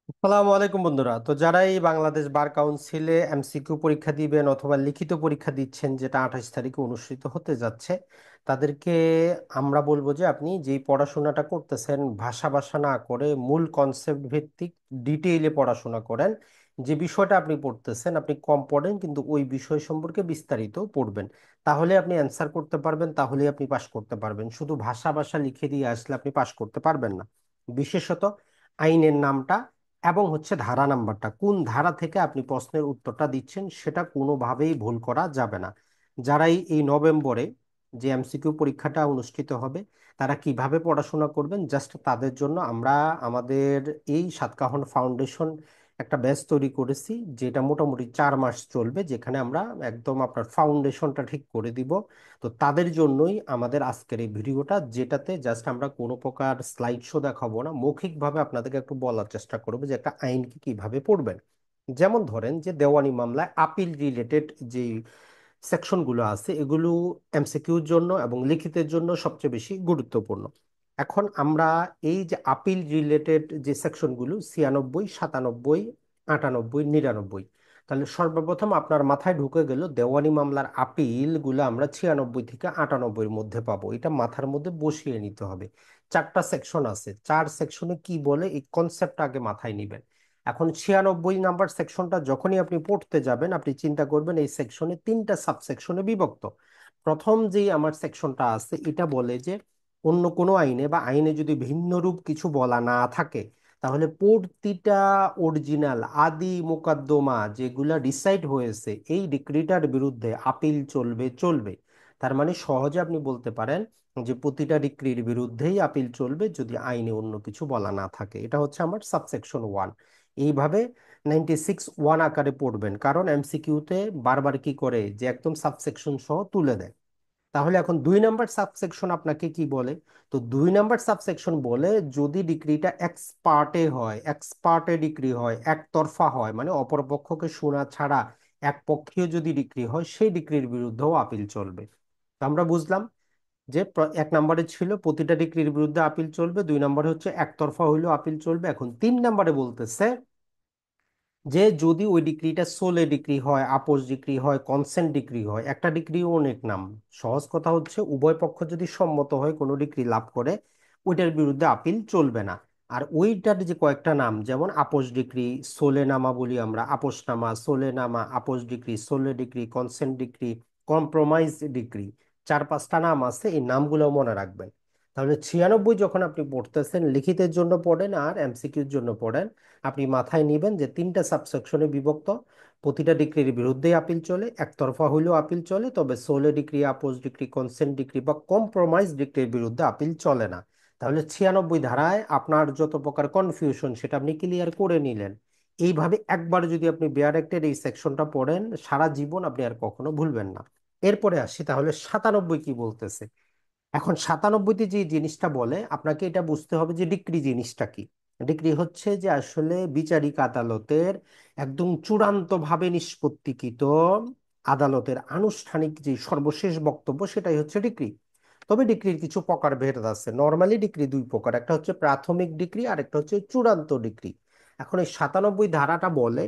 আসসালামু আলাইকুম বন্ধুরা। তো যারা এই বাংলাদেশ বার কাউন্সিলে এমসিকিউ পরীক্ষা দিবেন অথবা লিখিত পরীক্ষা দিচ্ছেন, যেটা 28 তারিখে অনুষ্ঠিত হতে যাচ্ছে, তাদেরকে আমরা বলবো যে আপনি যেই পড়াশোনাটা করতেছেন ভাষা ভাষা না করে মূল কনসেপ্ট ভিত্তিক ডিটেইলে পড়াশোনা করেন। যে বিষয়টা আপনি পড়তেছেন আপনি কম পড়েন, কিন্তু ওই বিষয় সম্পর্কে বিস্তারিত পড়বেন। তাহলে আপনি অ্যান্সার করতে পারবেন, তাহলে আপনি পাশ করতে পারবেন। শুধু ভাষা ভাষা লিখে দিয়ে আসলে আপনি পাশ করতে পারবেন না। বিশেষত আইনের নামটা এবং ধারা নাম্বারটা, কোন ধারা থেকে আপনি প্রশ্নের উত্তরটা দিচ্ছেন সেটা কোনোভাবেই ভুল করা যাবে না। যারাই এই নভেম্বরে যে এমসিকিউ পরীক্ষাটা অনুষ্ঠিত হবে তারা কিভাবে পড়াশোনা করবেন, জাস্ট তাদের জন্য আমরা আমাদের এই সাতকাহন ফাউন্ডেশন একটা ব্যাচ তৈরি করেছি, যেটা মোটামুটি 4 মাস চলবে, যেখানে আমরা একদম আপনার ফাউন্ডেশনটা ঠিক করে দিব। তো তাদের জন্যই আমাদের আজকের এই ভিডিওটা, যেটাতে জাস্ট আমরা কোনো প্রকার স্লাইড শো দেখাবো না, মৌখিকভাবে আপনাদেরকে একটু বলার চেষ্টা করবো যে একটা আইনকে কিভাবে পড়বেন। যেমন ধরেন যে দেওয়ানি মামলায় আপিল রিলেটেড যে সেকশনগুলো আছে এগুলো এমসিকিউর জন্য এবং লিখিতের জন্য সবচেয়ে বেশি গুরুত্বপূর্ণ। এখন আমরা এই যে আপিল রিলেটেড যে সেকশনগুলো 96, 97, 98, 99, তাহলে সর্বপ্রথম আপনার মাথায় ঢুকে গেল দেওয়ানি মামলার আপিল গুলো আমরা 96 থেকে 98-এর মধ্যে পাবো। এটা মাথার মধ্যে বসিয়ে নিতে হবে। 4টা সেকশন আছে, 4 সেকশনে কি বলে এই কনসেপ্টটা আগে মাথায় নিবেন। এখন 96 নাম্বার সেকশনটা যখনই আপনি পড়তে যাবেন আপনি চিন্তা করবেন এই সেকশনে 3টা সাবসেকশনে বিভক্ত। প্রথম যে আমার সেকশনটা আছে এটা বলে যে অন্য কোনো আইনে বা আইনে যদি ভিন্ন রূপ কিছু বলা না থাকে, তাহলে প্রতিটা অরিজিনাল আদি মোকদ্দমা যেগুলা ডিসাইড হয়েছে এই ডিক্রিটার বিরুদ্ধে আপিল চলবে চলবে। তার মানে সহজে আপনি বলতে পারেন যে প্রতিটা ডিক্রির বিরুদ্ধেই আপিল চলবে যদি আইনে অন্য কিছু বলা না থাকে। এটা হচ্ছে আমার সাবসেকশন 1। এইভাবে 96(1) আকারে পড়বেন, কারণ এমসিকিউতে বারবার কি করে যে একদম সাবসেকশন সহ তুলে দেয়। তাহলে এখন 2 নাম্বার সাবসেকশন আপনাকে কি বলে? তো 2 নাম্বার সাবসেকশন বলে যদি ডিক্রিটা এক্সপার্টে হয়, এক্সপার্টে ডিক্রি হয়, একতরফা হয়, মানে অপরপক্ষকে শোনা ছাড়া একপক্ষীয় যদি ডিক্রি হয় সেই ডিক্রির বিরুদ্ধেও আপিল চলবে। তো আমরা বুঝলাম যে 1 নম্বরে ছিল প্রতিটা ডিক্রির বিরুদ্ধে আপিল চলবে, 2 নম্বরে হচ্ছে একতরফা হইলেও আপিল চলবে। এখন 3 নম্বরে বলতেছে যে যদি ওই ডিক্রিটা সোলে ডিক্রি হয়, আপোস ডিক্রি হয়, কনসেন্ট ডিক্রি হয়, একটা ডিক্রি অনেক নাম। সহজ কথা হচ্ছে উভয় পক্ষ যদি সম্মত হয় কোনো ডিক্রি লাভ করে, ওইটার বিরুদ্ধে আপিল চলবে না। আর ওইটার যে কয়েকটা নাম, যেমন আপোস ডিক্রি, সোলে নামা বলি আমরা, আপোস নামা, সোলে নামা, আপোস ডিক্রি, সোলে decree, consent decree, compromise decree, 4-5টা নাম আছে, এই নামগুলো মনে রাখবেন। তাহলে 96 যখন আপনি পড়তেছেন লিখিতের জন্য পড়েন আর এমসিকিউর জন্য পড়েন, আপনি মাথায় নিবেন যে 3টা সাবসেকশনে বিভক্ত। প্রতিটা ডিগ্রির বিরুদ্ধেই আপিল চলে, একতরফা হইলেও আপিল চলে, তবে সোলে ডিগ্রি, আপোস ডিগ্রি, কনসেন্ট ডিগ্রি বা কম্প্রোমাইজ ডিগ্রির বিরুদ্ধে আপিল চলে না। তাহলে 96 ধারায় আপনার যত প্রকার কনফিউশন সেটা আপনি ক্লিয়ার করে নিলেন। এইভাবে একবার যদি আপনি বেয়ার অ্যাক্টের এই সেকশনটা পড়েন সারা জীবন আপনি আর কখনো ভুলবেন না। এরপরে আসি তাহলে 97 কি বলতেছে। এখন 97তে যে জিনিসটা বলে আপনাকে এটা বুঝতে হবে যে ডিক্রি জিনিসটা কি। ডিক্রি হচ্ছে যে আসলে বিচারিক আদালতের একদম চূড়ান্ত ভাবে নিষ্পত্তিকৃত আদালতের আনুষ্ঠানিক যে সর্বশেষ বক্তব্য সেটাই হচ্ছে ডিক্রি। তবে ডিক্রির কিছু প্রকারভেদ আছে। নর্মালি ডিক্রি 2 প্রকার, একটা হচ্ছে প্রাথমিক ডিক্রি আর একটা হচ্ছে চূড়ান্ত ডিক্রি। এখন এই 97 ধারাটা বলে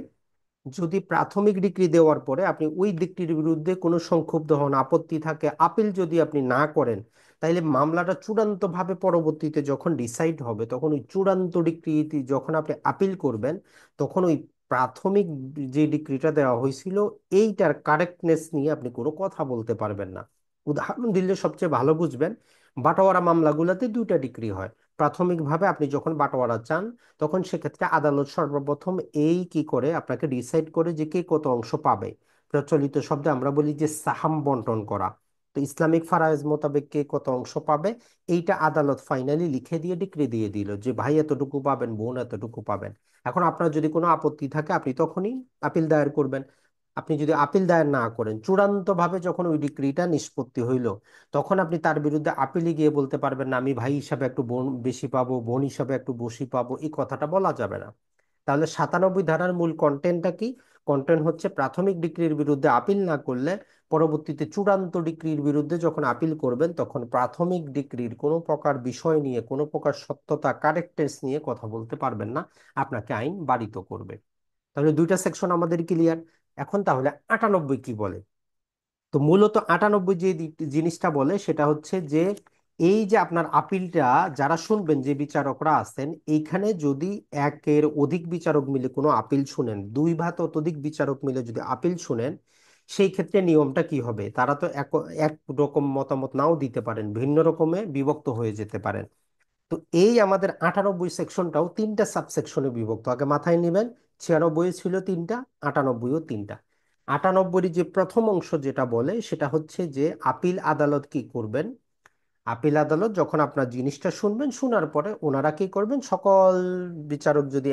যদি প্রাথমিক ডিগ্রি দেওয়ার পরে আপনি ওই ডিগ্রির বিরুদ্ধে কোনো সংক্ষুব্ধ হন, আপত্তি থাকে, আপিল যদি আপনি না করেন, তাইলে মামলাটা চূড়ান্ত ভাবে পরবর্তীতে যখন ডিসাইড হবে তখন ওই চূড়ান্ত ডিগ্রি যখন আপনি আপিল করবেন, তখন ওই প্রাথমিক যে ডিগ্রিটা দেওয়া হয়েছিল এইটার কারেক্টনেস নিয়ে আপনি কোনো কথা বলতে পারবেন না। উদাহরণ দিলে সবচেয়ে ভালো বুঝবেন, বাটোয়ারা মামলাগুলোতে 2টা ডিগ্রি হয়। প্রাথমিকভাবে আপনি যখন বাটোয়ারা চান তখন সেক্ষেত্রে আদালত সর্বপ্রথম এই কি করে আপনাকে ডিসাইড করে যে কে কত অংশ পাবে। প্রচলিত শব্দে আমরা বলি যে সাহাম বন্টন করা। তো ইসলামিক ফারায়েজ মোতাবেক কে কত অংশ পাবে এইটা আদালত ফাইনালি লিখে দিয়ে ডিক্রি দিয়ে দিল যে ভাই এতটুকু পাবেন, বোন এতটুকু পাবেন। এখন আপনার যদি কোনো আপত্তি থাকে আপনি তখনই আপিল দায়ের করবেন। আপনি যদি আপিল দায়ের না করেন, চূড়ান্ত ভাবে যখন ওই ডিক্রিটা নিষ্পত্তি হইল, তখন আপনি তার বিরুদ্ধে আপিলে গিয়ে বলতে পারবেন না আমি ভাই হিসাবে একটু বোন বেশি পাবো, বোন হিসাবে একটু বেশি পাবো, এই কথাটা বলা যাবে না। তাহলে 97 ধারার মূল কন্টেন্টটা কি? কন্টেন্ট হচ্ছে প্রাথমিক ডিক্রির বিরুদ্ধে আপিল না করলে পরবর্তীতে চূড়ান্ত ডিক্রির বিরুদ্ধে যখন আপিল করবেন তখন প্রাথমিক ডিক্রির কোনো প্রকার বিষয় নিয়ে কোনো প্রকার সত্যতা কারেক্টনেস নিয়ে কথা বলতে পারবেন না, আপনাকে আইন বারিত করবে। তাহলে দুইটা সেকশন আমাদের ক্লিয়ার। এখন তাহলে 98 কি বলে? তো মূলত 98 যে জিনিসটা বলে সেটা হচ্ছে যে এই যে আপনার আপিলটা যারা শুনবেন, যে বিচারকরা আছেন এইখানে, যদি একের অধিক বিচারক মিলে কোনো আপিল শুনেন, দুই বা ততোধিক বিচারক মিলে যদি আপিল শুনেন, সেই ক্ষেত্রে নিয়মটা কি হবে? তারা তো এক রকম মতামত নাও দিতে পারেন, ভিন্ন রকমে বিভক্ত হয়ে যেতে পারেন। তো এই আমাদের 98 সেকশনটাও তিনটা সাবসেকশনে বিভক্ত, আগে মাথায় নেবেন। 96 ছিল তিনটা, 98ও তিনটা। 98 যে প্রথম অংশ যেটা বলে সেটা হচ্ছে যে আপিল আদালত কি করবেন। আপিল আদালত যখন আপনার জিনিসটা শুনবেন, শোনার পরে ওনারা কি করবেন, সকল বিচারক যদি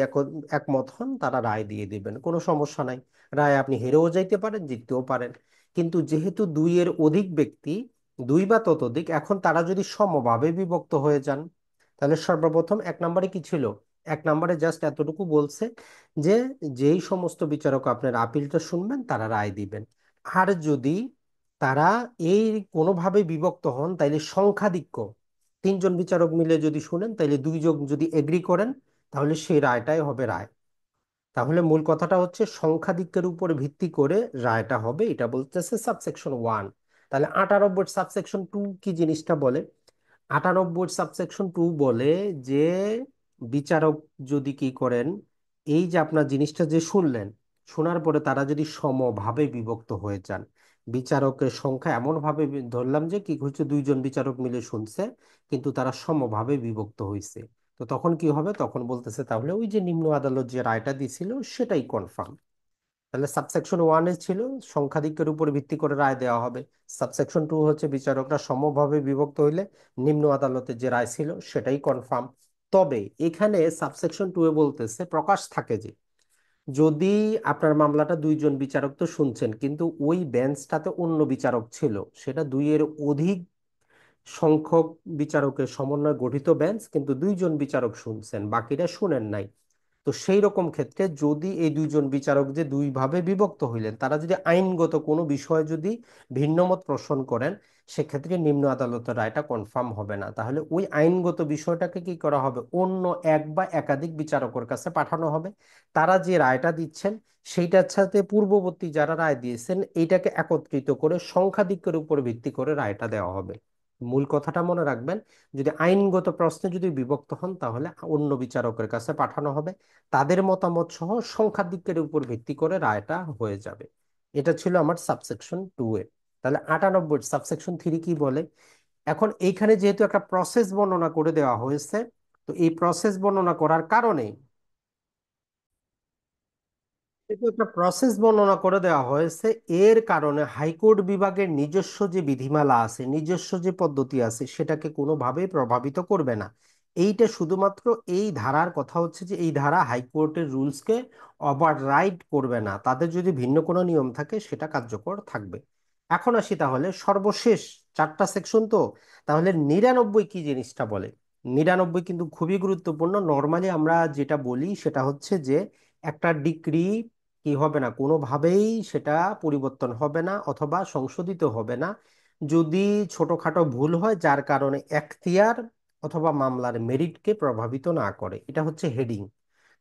একমত হন তারা রায় দিয়ে দিবেন, কোনো সমস্যা নাই। রায় আপনি হেরেও যাইতে পারেন, জিততেও পারেন। কিন্তু যেহেতু দুইয়ের অধিক ব্যক্তি, দুই বা ততোধিক, এখন তারা যদি সমভাবে বিভক্ত হয়ে যান, তাহলে সর্বপ্রথম এক নম্বরে কি ছিল? এক নম্বরে জাস্ট এতটুকু বলছে যে যেই সমস্ত বিচারক আপনার আপিলটা শুনবেন তারা রায় দিবেন। আর যদি তারা এই কোনোভাবে বিভক্ত হন, তাইলে সংখ্যাধিক্য, তিনজন বিচারক মিলে যদি শুনেন, তাইলে দুইজন যদি এগ্রি করেন, তাহলে সেই রায়টাই হবে রায়। তাহলে মূল কথাটা হচ্ছে সংখ্যাধিক্যের উপর ভিত্তি করে রায়টা হবে, এটা বলতেছে সাবসেকশন 1। তাহলে 98 সাবসেকশন 2 কি জিনিসটা বলে? 98 সাবসেকশন 2 বলে যে বিচারক যদি কি করেন, এই যে আপনার জিনিসটা যে শুনলেন, শোনার পরে তারা যদি সমভাবে বিভক্ত হয়ে যান, বিচারকের সংখ্যা এমন ভাবে ধরলাম যে কি হচ্ছে, দুইজন বিচারক মিলে শুনছে কিন্তু তারা সমভাবে বিভক্ত হয়েছে, তো তখন কি হবে? তখন বলতেছে তাহলে ওই যে নিম্ন আদালত যে রায়টা দিছিল সেটাই কনফার্ম। তাহলে সাবসেকশন 1 ছিল সংখ্যাধিক্যের উপর ভিত্তি করে রায় দেওয়া হবে। সাবসেকশন 2 হচ্ছে বিচারকরা সমভাবে বিভক্ত হইলে নিম্ন আদালতে যে রায় ছিল সেটাই কনফার্ম। তবে এখানে সাবসেকশন 2 এ বলতেছে প্রকাশ থাকে যে যদি আপনার মামলাটা দুইজন বিচারক তো শুনছেন, কিন্তু ওই বেঞ্চটাতে অন্য বিচারক ছিল, সেটা দুইয়ের অধিক সংখ্যক বিচারকের সমন্বয়ে গঠিত বেঞ্চ, কিন্তু দুইজন বিচারক শুনছেন, বাকিরা শুনেন নাই। তো সেই রকম ক্ষেত্রে যদি এই দুইজন বিচারক যে দুই ভাবে বিভক্ত হইলেন, তারা যদি আইনগত কোনো বিষয়ে যদি ভিন্নমত পোষণ করেন, সেক্ষেত্রে নিম্ন আদালতের রায়টা কনফার্ম হবে না। তাহলে ওই আইনগত বিষয়টাকে কি করা হবে, অন্য এক বা একাধিক বিচারকের কাছে পাঠানো হবে। তারা যে রায়টা দিচ্ছেন সেইটার সাথে পূর্ববর্তী যারা রায় দিয়েছেন এইটাকে একত্রিত করে সংখ্যাধিক্যের উপর ভিত্তি করে রায়টা দেওয়া হবে। মূল কথাটা মনে রাখবেন, যদি আইনগত প্রশ্নে যদি বিভক্ত হন তাহলে অন্য বিচারকের কাছে পাঠানো হবে, তাদের মতামত সহ সংখ্যাধিক্যের উপর ভিত্তি করে রায়টা হয়ে যাবে। এটা ছিল আমার সাবসেকশন 2 এ। তাহলে 98 সাবসেকশন 3 কি বলে? এখন এইখানে যেহেতু একটা প্রসেস বর্ণনা করে দেওয়া হয়েছে, তো এই প্রসেস বর্ণনা করার কারণে, যেহেতু একটা প্রসেস বর্ণনা করে দেওয়া হয়েছে, এর কারণে হাইকোর্ট বিভাগের নিজস্ব যে বিধিমালা আছে, নিজস্ব যে পদ্ধতি আছে, সেটাকে কোনোভাবেই প্রভাবিত করবে না। এইটা শুধুমাত্র এই ধারার কথা হচ্ছে যে এই ধারা হাইকোর্টের রুলসকে ওভাররাইড করবে না, তাদের যদি ভিন্ন কোনো নিয়ম থাকে সেটা কার্যকর থাকবে। এখন আসি তাহলে সর্বশেষ, চারটা সেকশন তো, তাহলে 99 কি জিনিসটা বলে? 99 কিন্তু খুবই গুরুত্বপূর্ণ। নর্মালি আমরা যেটা বলি সেটা হচ্ছে যে একটা ডিক্রি কি হবে না, কোনোভাবেই সেটা পরিবর্তন হবে না অথবা সংশোধিত হবে না যদি ছোটখাটো ভুল হয় যার কারণে এখতিয়ার অথবা মামলার মেরিটকে প্রভাবিত না করে। এটা হচ্ছে হেডিং।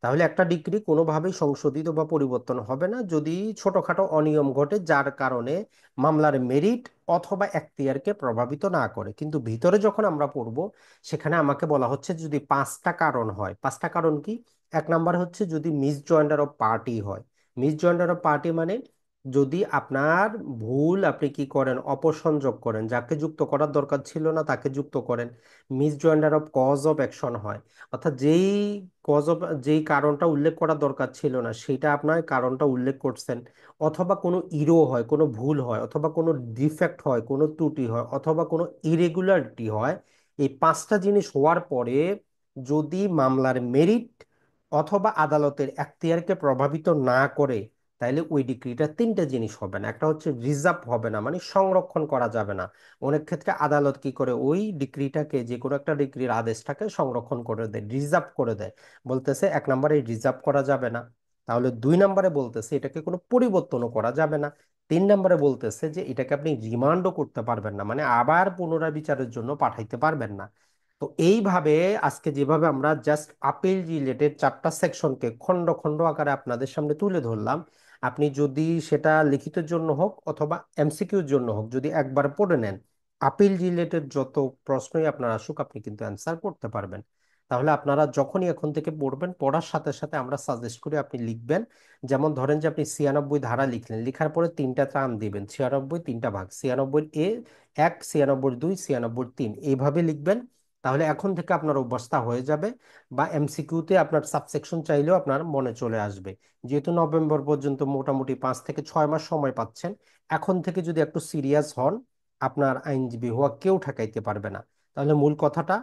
তাহলে একটা ডিক্রি কোনোভাবেই সংশোধিত বা পরিবর্তন হবে না যদি ছোটখাটো অনিয়ম ঘটে যার কারণে মামলার মেরিট অথবা এখতিয়ারকে প্রভাবিত না করে। কিন্তু ভিতরে যখন আমরা পড়ব, সেখানে আমাকে বলা হচ্ছে যদি পাঁচটা কারণ হয়। পাঁচটা কারণ কি? এক নাম্বার হচ্ছে যদি মিসজয়েন্ডার অফ পার্টি হয়। মিসজয়েন্ডার অফ পার্টি মানে যদি আপনার ভুল, আপনি কি করেন, অপসংযোগ করেন, যাকে যুক্ত করার দরকার ছিল না তাকে যুক্ত করেন। মিসজয়েন্ডার অফ কজ অফ অ্যাকশন হয়, অর্থাৎ কজ অফ যেই কারণটা উল্লেখ করা দরকার ছিল না সেটা আপনার কারণটা উল্লেখ করছেন। অথবা কোনো ইরো হয়, কোনো ভুল হয়, অথবা কোনো ডিফেক্ট হয়, কোনো ত্রুটি হয়, অথবা কোনো ইরেগুলারিটি হয়। এই পাঁচটা জিনিস হওয়ার পরে যদি মামলার মেরিট অথবা আদালতের এখতিয়ারকে প্রভাবিত না করে, তাইলে ওই ডিক্রিটা তিনটা জিনিস হবে না। একটা হচ্ছে রিজার্ভ হবে না, মানে সংরক্ষণ করা যাবে না। অনেক ক্ষেত্রে আদালত কি করে, ওই ডিক্রিটাকে, যে কোনো একটা ডিক্রির আদেশটাকে সংরক্ষণ করে দেয়, রিজার্ভ করে দেয়। বলতেছে এক নম্বরে রিজার্ভ করা যাবে না। তাহলে 2 নম্বরে বলতেছে এটাকে কোনো পরিবর্তনও করা যাবে না। 3 নম্বরে বলতেছে যে এটাকে আপনি রিমান্ডও করতে পারবেন না, মানে আবার পুনরাবিচারের জন্য পাঠাইতে পারবেন না। তো এইভাবে আজকে যেভাবে আমরা জাস্ট আপিল রিলেটেড 4টা সেকশনকে খণ্ড খণ্ড আকারে আপনাদের সামনে তুলে ধরলাম, আপনি যদি সেটা লিখিতের জন্য হোক অথবা এমসিকিউর জন্য হোক, যদি একবার পড়ে নেন, আপিল রিলেটেড যত প্রশ্নই আপনার আসুক আপনি কিন্তু অ্যান্সার করতে পারবেন। তাহলে আপনারা যখনই এখন থেকে পড়বেন, পড়ার সাথে সাথে আমরা সাজেস্ট করি আপনি লিখবেন। যেমন ধরেন যে আপনি 96 ধারা লিখলেন, লিখার পরে 3টা টার্ম দিবেন, 96 3টা ভাগ, 96 এ 1, 96 2, 96 3, এইভাবে লিখবেন। তাহলে এখন থেকে আপনার অভ্যাসটা হয়ে যাবে। বা এমসিকিউতে আপনার সাবসেকশন চাইলেও আপনার মনে চলে আসবে। যেহেতু নভেম্বর পর্যন্ত মোটামুটি 5 থেকে 6 মাস সময় পাচ্ছেন, এখন থেকে যদি একটু সিরিয়াস হন, আপনার আইনজীবী হওয়া কেউ ঠেকাইতে পারবে না। তাহলে মূল কথাটা,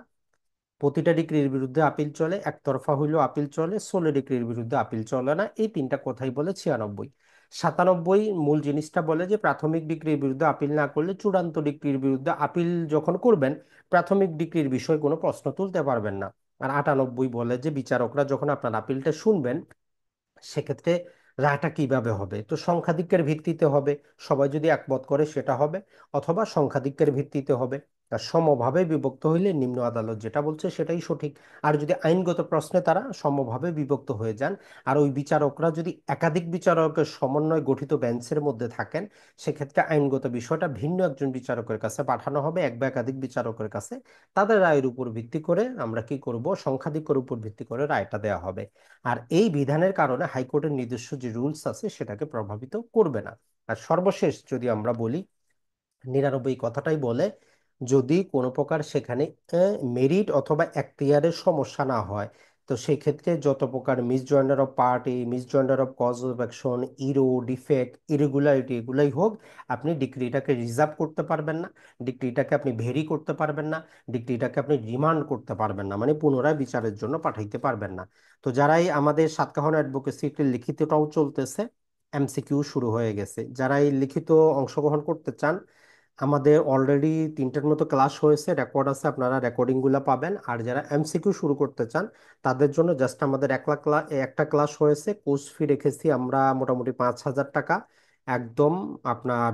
প্রতিটা ডিক্রির বিরুদ্ধে আপিল চলে, একতরফা হইলেও আপিল চলে, 16 ডিক্রির বিরুদ্ধে আপিল চলে না, এই 3টা কথাই বলে 96। 97 মূল জিনিসটা বলে যে প্রাথমিক ডিক্রির বিরুদ্ধে আপিল না করলে চূড়ান্ত ডিক্রির বিরুদ্ধে আপিল যখন করবেন, প্রাথমিক ডিক্রির বিষয়ে কোনো প্রশ্ন তুলতে পারবেন না। আর 98 বলে যে বিচারকরা যখন আপনার আপিলটা শুনবেন, সেক্ষেত্রে রায়টা কিভাবে হবে, তো সংখ্যাধিক্যের ভিত্তিতে হবে। সবাই যদি একমত করে সেটা হবে, অথবা সংখ্যাধিক্যের ভিত্তিতে হবে। আর সমভাবে বিভক্ত হইলে নিম্ন আদালত যেটা বলছে সেটাই সঠিক। আর যদি আইনগত প্রশ্নে তারা সমভাবে বিভক্ত হয়ে যান, আর ওই বিচারকরা যদি একাধিক বিচারকের সমন্বয় গঠিত বেঞ্চের মধ্যে থাকেন, সেক্ষেত্রে আইনগত বিষয়টা ভিন্ন একজন বিচারকের কাছে পাঠানো হবে, এক বা একাধিক বিচারকের কাছে। তাদের রায়ের উপর ভিত্তি করে আমরা কি করব, সংখ্যাধিক্যের উপর ভিত্তি করে রায়টা দেওয়া হবে। আর এই বিধানের কারণে হাইকোর্টের নিজস্ব যে রুলস আছে সেটাকে প্রভাবিত করবে না। আর সর্বশেষ যদি আমরা বলি, 99 কথাটাই বলে, যদি কোনো প্রকার সেখানে মেরিট অথবা এখতিয়ারের সমস্যা না হয়, তো সেই ক্ষেত্রে যত প্রকার misjoinder of party, misjoinder of cause of action, error defect, irregularity, এগুলাই হোক, আপনি ডিক্রিটাকে রিজার্ভ করতে পারবেন না, ডিক্রিটাকে আপনি ভেরি করতে পারবেন না, ডিক্রিটাকে আপনি রিমান্ড করতে পারবেন না, মানে পুনরায় বিচারের জন্য পাঠাইতে পারবেন না। তো যারাই আমাদের সাতকাহন অ্যাডভোকেসিতে লিখিতটাও চলতেছে, এমসিকিউ শুরু হয়ে গেছে, যারা এই লিখিত অংশগ্রহণ করতে চান, আমাদের অলরেডি 3টার মতো ক্লাস হয়েছে, রেকর্ড আছে, আপনারা রেকর্ডিং গুলা পাবেন। আর যারা এমসিকিউ শুরু করতে চান তাদের জন্য জাস্ট আমাদের একটা ক্লাস হয়েছে, কোর্স ফি রেখেছি আমরা মোটামুটি 5,000 টাকা, একদম আপনার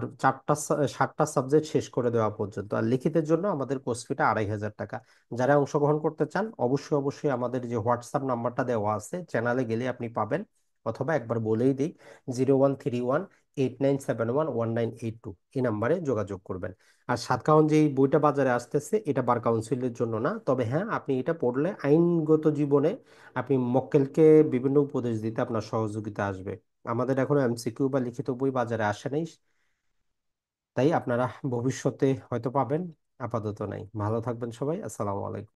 7টা সাবজেক্ট শেষ করে দেওয়া পর্যন্ত। আর লিখিতের জন্য আমাদের কোর্স ফিটা 2,500 টাকা। যারা অংশগ্রহণ করতে চান অবশ্যই অবশ্যই আমাদের যে হোয়াটসঅ্যাপ নাম্বারটা দেওয়া আছে চ্যানেলে গেলে আপনি পাবেন, অথবা একবার বলেই দিই, 0131 8971 1982, এই নাম্বারে যোগাযোগ করবেন। আর সাতকাহন যে এই বইটা বাজারে আসতেছে, এটা বার কাউন্সিলের জন্য না, তবে হ্যাঁ আপনি এটা পড়লে আইনগত জীবনে আপনি মক্কেলকে বিভিন্ন উপদেশ দিতে আপনার সহযোগিতা আসবে। আমাদের এখনো এমসিকিউ বা লিখিত বই বাজারে আসে নাই, তাই আপনারা ভবিষ্যতে হয়তো পাবেন, আপাতত নাই। ভালো থাকবেন সবাই, আসসালামু আলাইকুম।